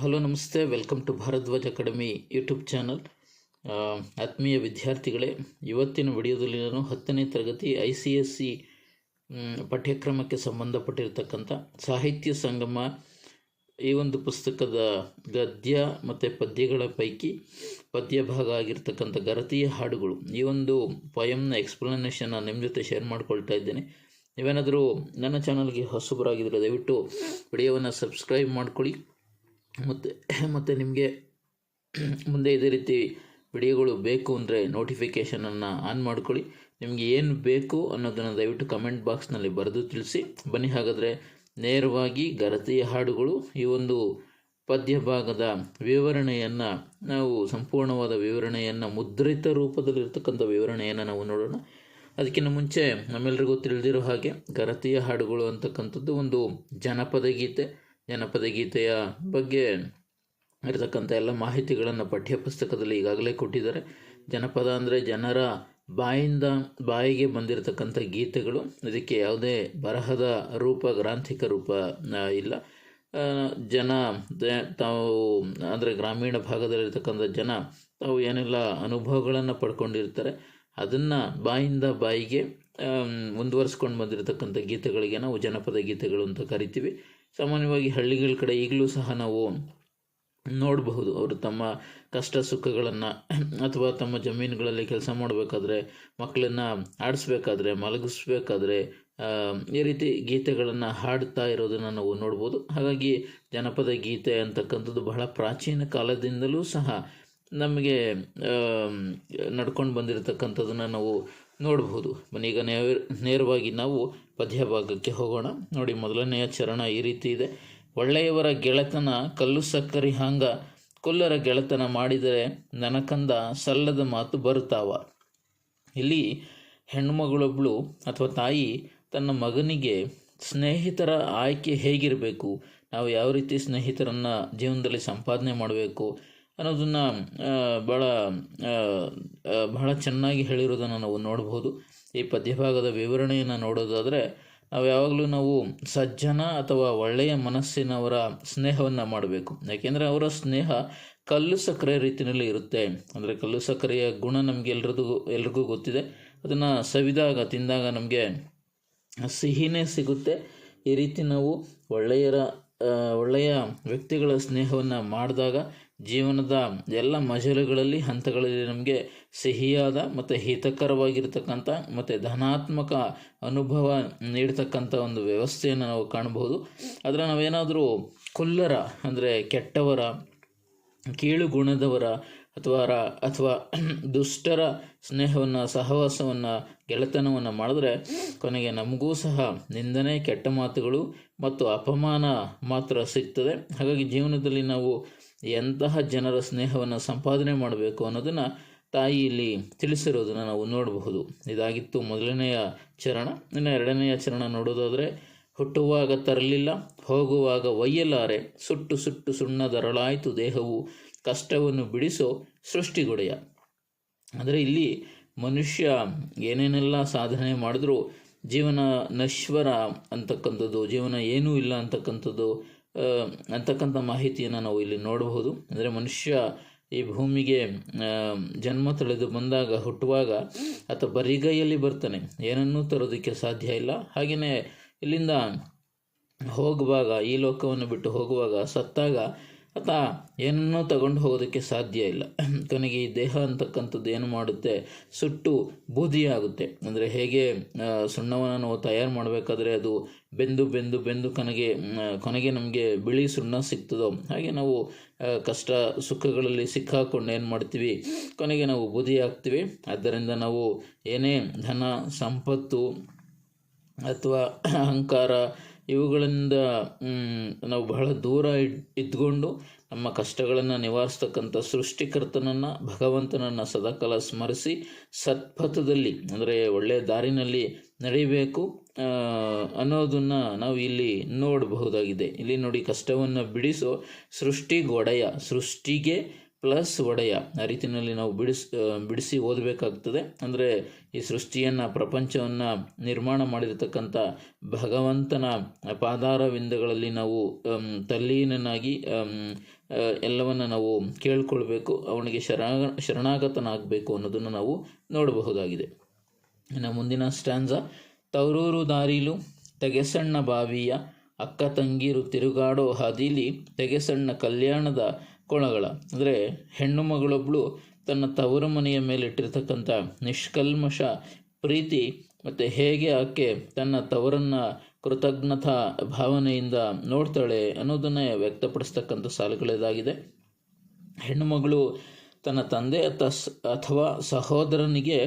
Hello ನಮಸ್ತೆ, welcome to Bharadwaj academy YouTube channel. ಆತ್ಮೀಯ ವಿದ್ಯಾರ್ಥಿಗಳೇ, ಇವತ್ತಿನ ವಿಡಿಯೋದಲ್ಲಿ ನಾನು 10ನೇ ತರಗತಿ ICSE ಪಠ್ಯಕ್ರಮಕ್ಕೆ ಸಂಬಂಧಪಟ್ಟಿರ್ತಕ್ಕಂಥ ಸಾಹಿತ್ಯ ಸಂಗಮ ಈ ಒಂದು ಪುಸ್ತಕದ ಗದ್ಯ ಮತ್ತು ಪದ್ಯಗಳ ಪೈಕಿ ಪದ್ಯ ಭಾಗ ಆಗಿರ್ತಕ್ಕಂಥ ಗರತಿಯ ಹಾಡುಗಳು ಈ ಒಂದು ಪೊಯಮ್ನ ಎಕ್ಸ್ಪ್ಲನೇಷನ್ ನಿಮ್ಮ ಜೊತೆ ಶೇರ್ ಮಾಡ್ಕೊಳ್ತಾ ಇದ್ದೇನೆ. ನೀವೇನಾದರೂ ನನ್ನ ಚಾನಲ್ಗೆ ಹೊಸಬರಾಗಿದ್ದರೆ ದಯವಿಟ್ಟು ವಿಡಿಯೋವನ್ನು ಸಬ್ಸ್ಕ್ರೈಬ್ ಮಾಡ್ಕೊಳ್ಳಿ. ಮತ್ತು ನಿಮಗೆ ಮುಂದೆ ಇದೇ ರೀತಿ ವಿಡಿಯೋಗಳು ಬೇಕು ಅಂದರೆ ನೋಟಿಫಿಕೇಷನನ್ನು ಆನ್ ಮಾಡ್ಕೊಳ್ಳಿ. ನಿಮಗೆ ಏನು ಬೇಕು ಅನ್ನೋದನ್ನು ದಯವಿಟ್ಟು ಕಮೆಂಟ್ ಬಾಕ್ಸ್ನಲ್ಲಿ ಬರೆದು ತಿಳಿಸಿ. ಬನ್ನಿ, ಹಾಗಾದರೆ ನೇರವಾಗಿ ಗರತಿಯ ಹಾಡುಗಳು ಈ ಒಂದು ಪದ್ಯ ಭಾಗದ ವಿವರಣೆಯನ್ನು ನಾವು ಸಂಪೂರ್ಣವಾದ ವಿವರಣೆಯನ್ನು ಮುದ್ರಿತ ರೂಪದಲ್ಲಿರ್ತಕ್ಕಂಥ ವಿವರಣೆಯನ್ನು ನಾವು ನೋಡೋಣ. ಅದಕ್ಕಿಂತ ಮುಂಚೆ ನಮ್ಮೆಲ್ಲರಿಗೂ ತಿಳಿದಿರೋ ಹಾಗೆ ಗರತಿಯ ಹಾಡುಗಳು ಅಂತಕ್ಕಂಥದ್ದು ಒಂದು ಜನಪದ ಗೀತೆ. ಜನಪದ ಗೀತೆಯ ಬಗ್ಗೆ ಇರತಕ್ಕಂಥ ಎಲ್ಲ ಮಾಹಿತಿಗಳನ್ನು ಪಠ್ಯಪುಸ್ತಕದಲ್ಲಿ ಈಗಾಗಲೇ ಕೊಟ್ಟಿದ್ದಾರೆ. ಜನಪದ ಅಂದರೆ ಜನರ ಬಾಯಿಂದ ಬಾಯಿಗೆ ಬಂದಿರತಕ್ಕಂಥ ಗೀತೆಗಳು. ಇದಕ್ಕೆ ಯಾವುದೇ ಬರಹದ ರೂಪ, ಗ್ರಾಂಥಿಕ ರೂಪ ಇಲ್ಲ. ಜನ ತಾವು ಅಂದರೆ ಗ್ರಾಮೀಣ ಭಾಗದಲ್ಲಿರ್ತಕ್ಕಂಥ ಜನ ತಾವು ಏನೆಲ್ಲ ಅನುಭವಗಳನ್ನು ಪಡ್ಕೊಂಡಿರ್ತಾರೆ ಅದನ್ನು ಬಾಯಿಂದ ಬಾಯಿಗೆ ಮುಂದುವರಿಸ್ಕೊಂಡು ಬಂದಿರತಕ್ಕಂಥ ಗೀತೆಗಳಿಗೆ ನಾವು ಜನಪದ ಗೀತೆಗಳು ಅಂತ ಕರಿತೀವಿ. ಸಾಮಾನ್ಯವಾಗಿ ಹಳ್ಳಿಗಳ ಕಡೆ ಈಗಲೂ ಸಹ ನಾವು ನೋಡಬಹುದು. ಅವರು ತಮ್ಮ ಕಷ್ಟ ಸುಖಗಳನ್ನು ಅಥವಾ ತಮ್ಮ ಜಮೀನುಗಳಲ್ಲಿ ಕೆಲಸ ಮಾಡಬೇಕಾದ್ರೆ, ಮಕ್ಕಳನ್ನು ಆಡಿಸ್ಬೇಕಾದ್ರೆ, ಮಲಗಿಸ್ಬೇಕಾದ್ರೆ ಈ ರೀತಿ ಗೀತೆಗಳನ್ನು ಹಾಡ್ತಾ ಇರೋದನ್ನು ನಾವು ನೋಡ್ಬೋದು. ಹಾಗಾಗಿ ಜನಪದ ಗೀತೆ ಅಂತಕ್ಕಂಥದ್ದು ಬಹಳ ಪ್ರಾಚೀನ ಕಾಲದಿಂದಲೂ ಸಹ ನಮಗೆ ನಡ್ಕೊಂಡು ಬಂದಿರತಕ್ಕಂಥದ್ದನ್ನು ನಾವು ನೋಡಬಹುದು. ಈಗ ನೇರವಾಗಿ ನಾವು ಪದ್ಯ ಭಾಗಕ್ಕೆ ಹೋಗೋಣ. ನೋಡಿ, ಮೊದಲನೆಯ ಚರಣ ಈ ರೀತಿ ಇದೆ. ಒಳ್ಳೆಯವರ ಗೆಳೆತನ ಕಲ್ಲು ಸಕ್ಕರೆ ಹಾಂಗ, ಕೊಲ್ಲರ ಗೆಳೆತನ ಮಾಡಿದರೆ ನನಕಂದ ಸಲ್ಲದ ಮಾತು ಬರುತ್ತಾವ. ಇಲ್ಲಿ ಹೆಣ್ಣುಮಗಳೊಬ್ಬಳು ಅಥವಾ ತಾಯಿ ತನ್ನ ಮಗನಿಗೆ ಸ್ನೇಹಿತರ ಆಯ್ಕೆ ಹೇಗಿರಬೇಕು, ನಾವು ಯಾವ ರೀತಿ ಸ್ನೇಹಿತರನ್ನು ಜೀವನದಲ್ಲಿ ಸಂಪಾದನೆ ಮಾಡಬೇಕು ಅನ್ನೋದನ್ನು ಬಹಳ ಚೆನ್ನಾಗಿ ಹೇಳಿರೋದನ್ನು ನಾವು ನೋಡ್ಬೋದು. ಈ ಪದ್ಯಭಾಗದ ವಿವರಣೆಯನ್ನು ನೋಡೋದಾದರೆ ನಾವು ಯಾವಾಗಲೂ ನಾವು ಸಜ್ಜನ ಅಥವಾ ಒಳ್ಳೆಯ ಮನಸ್ಸಿನವರ ಸ್ನೇಹವನ್ನು ಮಾಡಬೇಕು. ಯಾಕೆಂದರೆ ಅವರ ಸ್ನೇಹ ಕಲ್ಲು ಸಕ್ಕರೆ ರೀತಿಯಲ್ಲಿ ಇರುತ್ತೆ. ಅಂದರೆ ಕಲ್ಲು ಸಕ್ಕರೆಯ ಗುಣ ನಮಗೆ ಎಲ್ರಿಗೂ ಗೊತ್ತಿದೆ. ಅದನ್ನು ಸವಿದಾಗ, ತಿಂದಾಗ ನಮಗೆ ಸಿಹಿನೇ ಸಿಗುತ್ತೆ. ಈ ರೀತಿ ನಾವು ಒಳ್ಳೆಯ ವ್ಯಕ್ತಿಗಳ ಸ್ನೇಹವನ್ನು ಮಾಡಿದಾಗ ಜೀವನದ ಎಲ್ಲ ಮಜಲುಗಳಲ್ಲಿ, ಹಂತಗಳಲ್ಲಿ ನಮಗೆ ಸಿಹಿಯಾದ ಮತ್ತು ಹಿತಕರವಾಗಿರ್ತಕ್ಕಂಥ ಮತ್ತು ಧನಾತ್ಮಕ ಅನುಭವ ನೀಡ್ತಕ್ಕಂಥ ಒಂದು ವ್ಯವಸ್ಥೆಯನ್ನು ನಾವು ಕಾಣಬಹುದು. ಆದರೆ ನಾವೇನಾದರೂ ಕೊಲ್ಲರ ಅಂದರೆ ಕೆಟ್ಟವರ, ಕೀಳು ಗುಣದವರ ಅಥವಾ ದುಷ್ಟರ ಸ್ನೇಹವನ್ನು, ಸಹವಾಸವನ್ನು, ಗೆಳೆತನವನ್ನು ಮಾಡಿದ್ರೆ ಕೊನೆಗೆ ನಮಗೂ ಸಹ ನಿಂದನೆ, ಕೆಟ್ಟ ಮಾತುಗಳು ಮತ್ತು ಅಪಮಾನ ಮಾತ್ರ ಸಿಗ್ತದೆ. ಹಾಗಾಗಿ ಜೀವನದಲ್ಲಿ ನಾವು ಎಂತಹ ಜನರ ಸ್ನೇಹವನ್ನು ಸಂಪಾದನೆ ಮಾಡಬೇಕು ಅನ್ನೋದನ್ನು ತಾಯಿ ಇಲ್ಲಿ ತಿಳಿಸಿರೋದನ್ನು ನಾವು ನೋಡಬಹುದು. ಇದಾಗಿತ್ತು ಮೊದಲನೆಯ ಚರಣ. ಇನ್ನು ಎರಡನೆಯ ಚರಣ ನೋಡೋದಾದರೆ, ಹುಟ್ಟುವಾಗ ತರಲಿಲ್ಲ, ಹೋಗುವಾಗ ಒಯ್ಯಲಾರೆ, ಸುಟ್ಟು ಸುಟ್ಟು ಸುಣ್ಣದರಳಾಯಿತು ದೇಹವು, ಕಷ್ಟವನ್ನು ಬಿಡಿಸೋ ಸೃಷ್ಟಿಗೊಡೆಯ. ಅಂದರೆ ಇಲ್ಲಿ ಮನುಷ್ಯ ಏನೇನೆಲ್ಲ ಸಾಧನೆ ಮಾಡಿದ್ರೂ ಜೀವನ ನಶ್ವರ ಅಂತಕ್ಕಂಥದ್ದು, ಜೀವನ ಏನೂ ಇಲ್ಲ ಅಂತಕ್ಕಂಥ ಮಾಹಿತಿಯನ್ನು ನಾವು ಇಲ್ಲಿ ನೋಡಬಹುದು. ಅಂದರೆ ಮನುಷ್ಯ ಈ ಭೂಮಿಗೆ ಜನ್ಮ ತಳೆದು ಬಂದಾಗ, ಹುಟ್ಟುವಾಗ ಅಥವಾ ಬರಿಗೈಯಲ್ಲಿ ಬರ್ತಾನೆ, ಏನನ್ನೂ ತರೋದಕ್ಕೆ ಸಾಧ್ಯ ಇಲ್ಲ. ಹಾಗೆಯೇ ಇಲ್ಲಿಂದ ಹೋಗುವಾಗ, ಈ ಲೋಕವನ್ನು ಬಿಟ್ಟು ಹೋಗುವಾಗ, ಸತ್ತಾಗ ಅಥವಾ ಏನನ್ನೂ ತಗೊಂಡು ಹೋಗೋದಕ್ಕೆ ಸಾಧ್ಯ ಇಲ್ಲ. ಕೊನೆಗೆ ಈ ದೇಹ ಅಂತಕ್ಕಂಥದ್ದು ಏನು ಮಾಡುತ್ತೆ, ಸುಟ್ಟು ಬೂದಿಯಾಗುತ್ತೆ. ಅಂದರೆ ಹೇಗೆ ಸುಣ್ಣವನ್ನು ನಾವು ತಯಾರು ಮಾಡಬೇಕಾದ್ರೆ ಅದು ಬೆಂದು ಕೊನೆಗೆ ನಮಗೆ ಬಿಳಿ ಸುಣ್ಣ ಸಿಗ್ತದೋ, ಹಾಗೆ ನಾವು ಕಷ್ಟ ಸುಖಗಳಲ್ಲಿ ಸಿಕ್ಕಾಕೊಂಡು ಏನು ಮಾಡ್ತೀವಿ, ಕೊನೆಗೆ ನಾವು ಬೂದಿ ಆಗ್ತೀವಿ. ಆದ್ದರಿಂದ ನಾವು ಏನೇ ಧನ, ಸಂಪತ್ತು ಅಥವಾ ಅಹಂಕಾರ ಇವುಗಳಿಂದ ನಾವು ಬಹಳ ದೂರ ಇದ್ಕೊಂಡು ನಮ್ಮ ಕಷ್ಟಗಳನ್ನು ನಿವಾರಿಸ್ತಕ್ಕಂಥ ಸೃಷ್ಟಿಕರ್ತನನ್ನು, ಭಗವಂತನನ್ನು ಸದಾಕಾಲ ಸ್ಮರಿಸಿ ಸತ್ಪಥದಲ್ಲಿ ಅಂದರೆ ಒಳ್ಳೆಯ ದಾರಿನಲ್ಲಿ ನಡೀಬೇಕು ಅನ್ನೋದನ್ನು ನಾವು ಇಲ್ಲಿ ನೋಡಬಹುದಾಗಿದೆ. ಇಲ್ಲಿ ನೋಡಿ, ಕಷ್ಟವನ್ನು ಬಿಡಿಸೋ ಸೃಷ್ಟಿಗೊಡೆಯ, ಸೃಷ್ಟಿಗೆ ಪ್ಲಸ್ ಒಡೆಯ ಆ ರೀತಿಯಲ್ಲಿ ನಾವು ಬಿಡಿಸಿ ಓದಬೇಕಾಗ್ತದೆ. ಅಂದರೆ ಈ ಸೃಷ್ಟಿಯನ್ನು, ಪ್ರಪಂಚವನ್ನು ನಿರ್ಮಾಣ ಮಾಡಿರತಕ್ಕಂಥ ಭಗವಂತನ ಪಾದಾರವಿಂದಗಳಲ್ಲಿ ನಾವು ತಲ್ಲೀನನಾಗಿ ಎಲ್ಲವನ್ನು ನಾವು ಕೇಳ್ಕೊಳ್ಬೇಕು, ಅವನಿಗೆ ಶರಣಾಗತನಾಗಬೇಕು ಅನ್ನೋದನ್ನು ನಾವು ನೋಡಬಹುದಾಗಿದೆ. ಇನ್ನು ಮುಂದಿನ ಸ್ಟ್ಯಾನ್ಸ, ತವರೂರು ದಾರಿಲು ತೆಗೆಸಣ್ಣ ಬಾವಿಯ ಅಕ್ಕ ತಂಗೀರು ತಿರುಗಾಡೋ ಹಾದಿಲಿ ತೆಗೆಸಣ್ಣ ಕಲ್ಯಾಣದ ಕೊಳಗಳ. ಅಂದರೆ ಹೆಣ್ಣು ಮಗಳೊಬ್ಬಳು ತನ್ನ ತವರು ಮನೆಯ ಮೇಲೆ ಇಟ್ಟಿರ್ತಕ್ಕಂಥ ನಿಷ್ಕಲ್ಮಶ ಪ್ರೀತಿ ಮತ್ತು ಹೇಗೆ ಆಕೆ ತನ್ನ ತವರನ್ನು ಕೃತಜ್ಞತಾ ಭಾವನೆಯಿಂದ ನೋಡ್ತಾಳೆ ಅನ್ನೋದನ್ನೇ ವ್ಯಕ್ತಪಡಿಸ್ತಕ್ಕಂಥ ಸಾಲುಗಳದಾಗಿದೆ. ಹೆಣ್ಣುಮಗಳು ತನ್ನ ತಂದೆ ಅಥವಾ ಸಹೋದರನಿಗೆ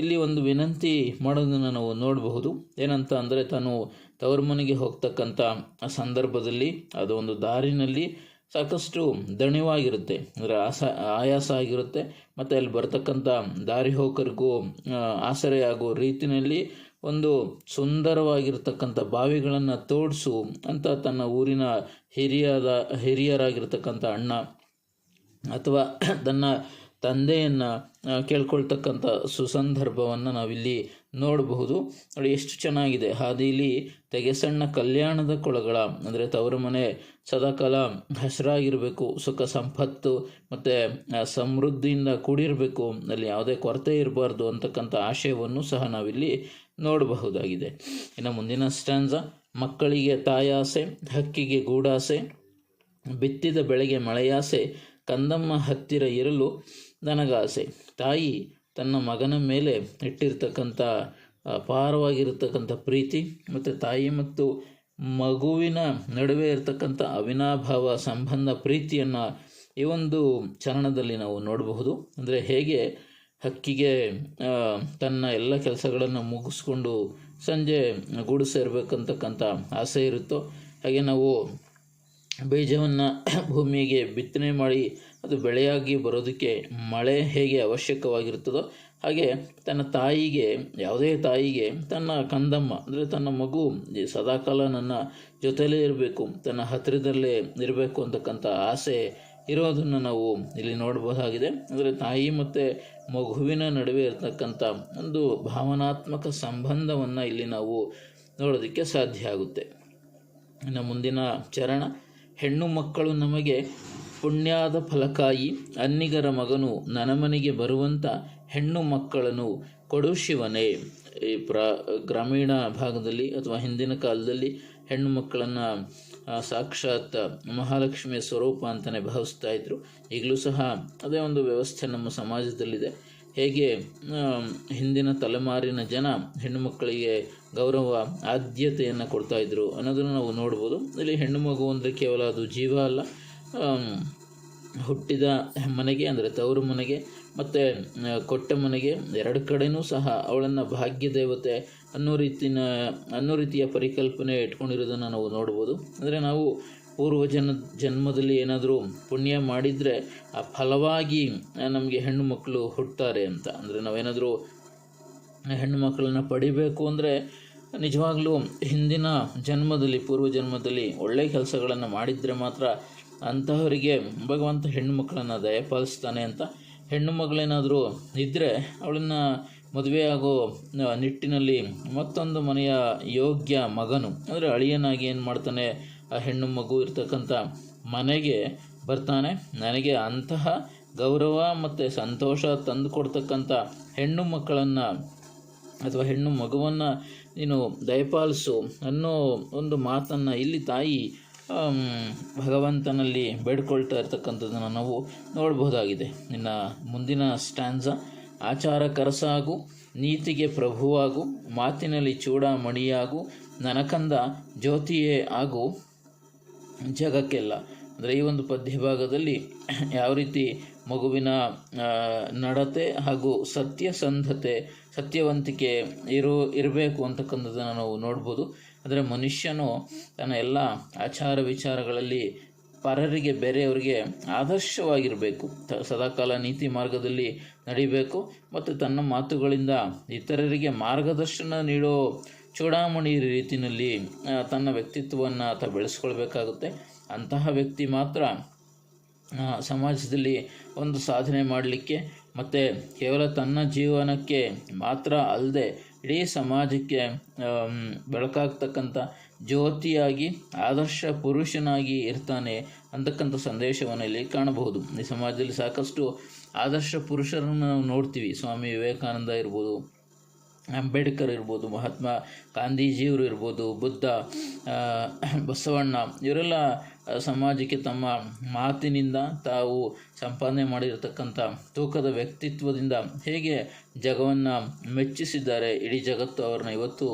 ಇಲ್ಲಿ ಒಂದು ವಿನಂತಿ ಮಾಡೋದನ್ನು ನಾವು ನೋಡಬಹುದು. ಏನಂತ ಅಂದರೆ, ತಾನು ತವರು ಮನೆಗೆ ಹೋಗ್ತಕ್ಕಂಥ ಸಂದರ್ಭದಲ್ಲಿ ಅದು ಒಂದು ದಾರಿನಲ್ಲಿ ಸಾಕಷ್ಟು ದಣಿವಾಗಿರುತ್ತೆ, ಅಂದರೆ ಆಯಾಸ ಆಗಿರುತ್ತೆ, ಮತ್ತು ಅಲ್ಲಿ ಬರ್ತಕ್ಕಂಥ ದಾರಿ ಹೋಕರಿಗೂ ಆಸರೆಯಾಗೋ ರೀತಿಯಲ್ಲಿ ಒಂದು ಸುಂದರವಾಗಿರ್ತಕ್ಕಂಥ ಬಾವಿಗಳನ್ನು ತೋಡಿಸು ಅಂತ ತನ್ನ ಊರಿನ ಹಿರಿಯರಾಗಿರ್ತಕ್ಕಂಥ ಅಣ್ಣ ಅಥವಾ ತನ್ನ ತಂದೆಯನ್ನು ಕೇಳ್ಕೊಳ್ತಕ್ಕಂಥ ಸುಸಂದರ್ಭವನ್ನು ನಾವಿಲ್ಲಿ ನೋಡಬಹುದು. ನೋಡಿ ಎಷ್ಟು ಚೆನ್ನಾಗಿದೆ. ಹಾದಿಲಿ ತೆಗೆಸಣ್ಣ ಕಲ್ಯಾಣದ ಕೊಳಗಳ, ಅಂದರೆ ತವರು ಮನೆ ಸದಾಕಾಲ ಹಸಿರಾಗಿರಬೇಕು, ಸುಖ ಸಂಪತ್ತು ಮತ್ತು ಸಮೃದ್ಧಿಯಿಂದ ಕೂಡಿರಬೇಕು, ಅಲ್ಲಿ ಯಾವುದೇ ಕೊರತೆ ಇರಬಾರ್ದು ಅಂತಕ್ಕಂಥ ಆಶಯವನ್ನು ಸಹ ನಾವಿಲ್ಲಿ ನೋಡಬಹುದಾಗಿದೆ. ಇನ್ನು ಮುಂದಿನ ಸ್ಟ್ಯಾನ್ಸ, ಮಕ್ಕಳಿಗೆ ತಾಯಾಸೆ, ಹಕ್ಕಿಗೆ ಗೂಡಾಸೆ, ಬಿತ್ತಿದ ಬೆಳೆಗೆ ಮಳೆಯಾಸೆ, ಕಂದಮ್ಮ ಹತ್ತಿರ ಇರಲು ನನಗಾಸೆ. ತಾಯಿ ತನ್ನ ಮಗನ ಮೇಲೆ ಇಟ್ಟಿರ್ತಕ್ಕಂಥ ಅಪಾರವಾಗಿರ್ತಕ್ಕಂಥ ಪ್ರೀತಿ ಮತ್ತು ತಾಯಿ ಮತ್ತು ಮಗುವಿನ ನಡುವೆ ಇರತಕ್ಕಂಥ ಅವಿನಾಭಾವ ಸಂಬಂಧ, ಪ್ರೀತಿಯನ್ನು ಈ ಒಂದು ಚರಣದಲ್ಲಿ ನಾವು ನೋಡಬಹುದು. ಅಂದರೆ ಹೇಗೆ ಹಕ್ಕಿಗೆ ತನ್ನ ಎಲ್ಲ ಕೆಲಸಗಳನ್ನು ಮುಗಿಸ್ಕೊಂಡು ಸಂಜೆ ಗೂಡು ಸೇರಬೇಕಂತಕ್ಕಂಥ ಆಸೆ ಇರುತ್ತೋ, ಹಾಗೆ ನಾವು ಬೀಜವನ್ನು ಭೂಮಿಗೆ ಬಿತ್ತನೆ ಮಾಡಿ ಅದು ಬೆಳೆಯಾಗಿ ಬರೋದಕ್ಕೆ ಮಳೆ ಹೇಗೆ ಅವಶ್ಯಕವಾಗಿರ್ತದೋ, ಹಾಗೆ ತನ್ನ ತಾಯಿಗೆ, ಯಾವುದೇ ತಾಯಿಗೆ ತನ್ನ ಕಂದಮ್ಮ ಅಂದರೆ ತನ್ನ ಮಗು ಸದಾಕಾಲ ನನ್ನ ಜೊತೆಲೇ ಇರಬೇಕು, ತನ್ನ ಹತ್ತಿರದಲ್ಲೇ ಇರಬೇಕು ಅಂತಕ್ಕಂಥ ಆಸೆ ಇರೋದನ್ನು ನಾವು ಇಲ್ಲಿ ನೋಡಬಹುದಾಗಿದೆ. ಅಂದರೆ ತಾಯಿ ಮತ್ತು ಮಗುವಿನ ನಡುವೆ ಇರತಕ್ಕಂಥ ಒಂದು ಭಾವನಾತ್ಮಕ ಸಂಬಂಧವನ್ನು ಇಲ್ಲಿ ನಾವು ನೋಡೋದಕ್ಕೆ ಸಾಧ್ಯ ಆಗುತ್ತೆ. ಇನ್ನು ಮುಂದಿನ ಚರಣ, ಹೆಣ್ಣು ಮಕ್ಕಳು ನಮಗೆ ಪುಣ್ಯಾದ ಫಲಕಾಯಿ, ಅನ್ನಿಗರ ಮಗನು ನನಮನೆಗೆ ಬರುವಂಥ ಹೆಣ್ಣು ಮಕ್ಕಳನ್ನು ಕೊಡು ಶಿವನೇ. ಈ ಗ್ರಾಮೀಣ ಭಾಗದಲ್ಲಿ ಅಥವಾ ಹಿಂದಿನ ಕಾಲದಲ್ಲಿ ಹೆಣ್ಣು ಮಕ್ಕಳನ್ನು ಸಾಕ್ಷಾತ್ ಮಹಾಲಕ್ಷ್ಮಿಯ ಸ್ವರೂಪ ಅಂತಲೇ ಭಾವಿಸ್ತಾ ಇದ್ದರು. ಈಗಲೂ ಸಹ ಅದೇ ಒಂದು ವ್ಯವಸ್ಥೆ ನಮ್ಮ ಸಮಾಜದಲ್ಲಿದೆ. ಹೇಗೆ ಹಿಂದಿನ ತಲೆಮಾರಿನ ಜನ ಹೆಣ್ಣು ಮಕ್ಕಳಿಗೆ ಗೌರವ, ಆದ್ಯತೆಯನ್ನು ಕೊಡ್ತಾಯಿದ್ರು ಅನ್ನೋದನ್ನು ನಾವು ನೋಡ್ಬೋದು. ಇಲ್ಲಿ ಹೆಣ್ಣು ಮಗು ಅಂದರೆ ಕೇವಲ ಅದು ಜೀವ ಅಲ್ಲ, ಹುಟ್ಟಿದ ಮನೆಗೆ ಅಂದರೆ ತವರು ಮನೆಗೆ ಮತ್ತು ಕೊಟ್ಟ ಮನೆಗೆ ಎರಡು ಕಡೆಯೂ ಸಹ ಅವಳನ್ನು ಭಾಗ್ಯ ದೇವತೆ ಅನ್ನೋ ರೀತಿಯ ಪರಿಕಲ್ಪನೆ ಇಟ್ಕೊಂಡಿರೋದನ್ನು ನಾವು ನೋಡ್ಬೋದು. ಅಂದರೆ ನಾವು ಜನ್ಮದಲ್ಲಿ ಏನಾದರೂ ಪುಣ್ಯ ಮಾಡಿದರೆ ಆ ಫಲವಾಗಿ ನಮಗೆ ಹೆಣ್ಣು ಮಕ್ಕಳು ಹುಟ್ಟುತ್ತಾರೆ ಅಂತ. ಅಂದರೆ ನಾವೇನಾದರೂ ಹೆಣ್ಣು ಮಕ್ಕಳನ್ನು ಪಡಿಬೇಕು ಅಂದರೆ ನಿಜವಾಗ್ಲೂ ಹಿಂದಿನ ಜನ್ಮದಲ್ಲಿ, ಪೂರ್ವಜನ್ಮದಲ್ಲಿ ಒಳ್ಳೆಯ ಕೆಲಸಗಳನ್ನು ಮಾಡಿದರೆ ಮಾತ್ರ ಅಂತಹವರಿಗೆ ಭಗವಂತ ಹೆಣ್ಣು ಮಕ್ಕಳನ್ನು ದಯಪಾಲಿಸ್ತಾನೆ ಅಂತ. ಹೆಣ್ಣು ಮಗಳೇನಾದರೂ ಇದ್ದರೆ ಅವಳನ್ನು ಮದುವೆಯಾಗೋ ನಿಟ್ಟಿನಲ್ಲಿ ಮತ್ತೊಂದು ಮನೆಯ ಯೋಗ್ಯ ಮಗನು ಅಂದರೆ ಅಳಿಯನಾಗಿ ಏನು ಮಾಡ್ತಾನೆ, ಆ ಹೆಣ್ಣು ಮಗು ಇರ್ತಕ್ಕಂಥ ಮನೆಗೆ ಬರ್ತಾನೆ. ನನಗೆ ಅಂತಹ ಗೌರವ ಮತ್ತು ಸಂತೋಷ ತಂದು ಕೊಡ್ತಕ್ಕಂಥ ಹೆಣ್ಣು ಮಕ್ಕಳನ್ನು ಅಥವಾ ಹೆಣ್ಣು ಮಗುವನ್ನು ನೀನು ದಯಪಾಲಿಸು ಅನ್ನೋ ಒಂದು ಮಾತನ್ನು ಇಲ್ಲಿ ತಾಯಿ ಭಗವಂತನಲ್ಲಿ ಬೇಡ್ಕೊಳ್ತಾ ಇರ್ತಕ್ಕಂಥದ್ದನ್ನು ನಾವು ನೋಡಬಹುದಾಗಿದೆ. ಇನ್ನು ಮುಂದಿನ ಸ್ಟ್ಯಾನ್ಸ, ಆಚಾರ ಕರಸಾಗು, ನೀತಿಗೆ ಪ್ರಭುವಾಗು, ಮಾತಿನಲ್ಲಿ ಚೂಡಾಮಣಿಯಾಗು, ನನಕಂದ ಜ್ಯೋತಿಯೇ ಆಗು ಜಗಕ್ಕೆಲ್ಲ. ಅಂದರೆ ಈ ಒಂದು ಪದ್ಯಭಾಗದಲ್ಲಿ ಯಾವ ರೀತಿ ಮಗುವಿನ ನಡತೆ ಹಾಗೂ ಸತ್ಯವಂತಿಕೆ ಇರಬೇಕು ಅಂತಕ್ಕಂಥದ್ದನ್ನು ನಾವು ನೋಡ್ಬೋದು. ಅಂದರೆ ಮನುಷ್ಯನು ತನ್ನ ಎಲ್ಲ ಆಚಾರ ವಿಚಾರಗಳಲ್ಲಿ ಪರರಿಗೆ, ಬೇರೆಯವರಿಗೆ ಆದರ್ಶವಾಗಿರಬೇಕು, ಸದಾಕಾಲ ನೀತಿ ಮಾರ್ಗದಲ್ಲಿ ನಡಿಬೇಕು ಮತ್ತು ತನ್ನ ಮಾತುಗಳಿಂದ ಇತರರಿಗೆ ಮಾರ್ಗದರ್ಶನ ನೀಡೋ ಚೂಡಾಮಣಿ ರೀತಿಯಲ್ಲಿ ತನ್ನ ವ್ಯಕ್ತಿತ್ವವನ್ನು ಬೆಳೆಸ್ಕೊಳ್ಬೇಕಾಗುತ್ತೆ. ಅಂತಹ ವ್ಯಕ್ತಿ ಮಾತ್ರ ಸಮಾಜದಲ್ಲಿ ಒಂದು ಸಾಧನೆ ಮಾಡಲಿಕ್ಕೆ ಮತ್ತು ಕೇವಲ ತನ್ನ ಜೀವನಕ್ಕೆ ಮಾತ್ರ ಅಲ್ಲದೆ ಇಡೀ ಸಮಾಜಕ್ಕೆ ಬೆಳಕಾಗ್ತಕ್ಕಂಥ ಜ್ಯೋತಿಯಾಗಿ ಆದರ್ಶ ಪುರುಷನಾಗಿ ಇರ್ತಾನೆ ಅಂತಕ್ಕಂಥ ಸಂದೇಶವನ್ನು ಇಲ್ಲಿ ಕಾಣಬಹುದು. ಈ ಸಮಾಜದಲ್ಲಿ ಸಾಕಷ್ಟು ಆದರ್ಶ ಪುರುಷರನ್ನು ನಾವು ನೋಡ್ತೀವಿ. ಸ್ವಾಮಿ ವಿವೇಕಾನಂದ ಇರ್ಬೋದು, ಅಂಬೇಡ್ಕರ್ ಇರ್ಬೋದು, ಮಹಾತ್ಮ ಗಾಂಧೀಜಿಯವರು ಇರ್ಬೋದು, ಬುದ್ಧ, ಬಸವಣ್ಣ, ಇವರೆಲ್ಲ ಸಮಾಜಕ್ಕೆ ತಮ್ಮ ಮಾತಿನಿಂದ ತಾವು ಸಂಪಾದನೆ ಮಾಡಿರತಕ್ಕಂಥ ತೂಕದ ವ್ಯಕ್ತಿತ್ವದಿಂದ ಹೇಗೆ ಜಗವನ್ನು ಮೆಚ್ಚಿಸಿದ್ದಾರೆ. ಇಡೀ ಜಗತ್ತು ಅವ್ರನ್ನ ಇವತ್ತು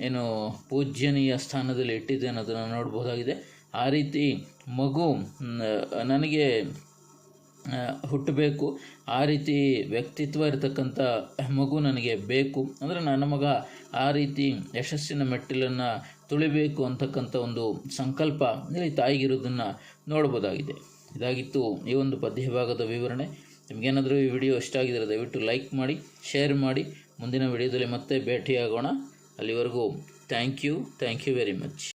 ಏನು ಪೂಜ್ಯನೀಯ ಸ್ಥಾನದಲ್ಲಿ ಇಟ್ಟಿದೆ ಅನ್ನೋದನ್ನು ನೋಡ್ಬೋದಾಗಿದೆ. ಆ ರೀತಿ ಮಗು ನನಗೆ ಹುಟ್ಟಬೇಕು, ಆ ರೀತಿ ವ್ಯಕ್ತಿತ್ವ ಇರತಕ್ಕಂಥ ಮಗು ನನಗೆ ಬೇಕು, ಅಂದರೆ ನನ್ನ ಮಗ ಆ ರೀತಿ ಯಶಸ್ಸಿನ ಮೆಟ್ಟಿಲನ್ನು ತುಳಿಬೇಕು ಅಂತಕ್ಕಂಥ ಒಂದು ಸಂಕಲ್ಪ ಇಲ್ಲಿ ತಾಯಿಗಿರೋದನ್ನು ನೋಡ್ಬೋದಾಗಿದೆ. ಇದಾಗಿತ್ತು ಈ ಒಂದು ಪದ್ಯ ಭಾಗದ ವಿವರಣೆ. ನಿಮಗೇನಾದರೂ ಈ ವಿಡಿಯೋ ಇಷ್ಟ ಆಗಿದ್ದರೆ ದಯವಿಟ್ಟು ಲೈಕ್ ಮಾಡಿ, ಶೇರ್ ಮಾಡಿ. ಮುಂದಿನ ವಿಡಿಯೋದಲ್ಲಿ ಮತ್ತೆ ಭೇಟಿಯಾಗೋಣ. ಅಲ್ಲಿವರೆಗೂ ಥ್ಯಾಂಕ್ ಯು ವೆರಿ ಮಚ್.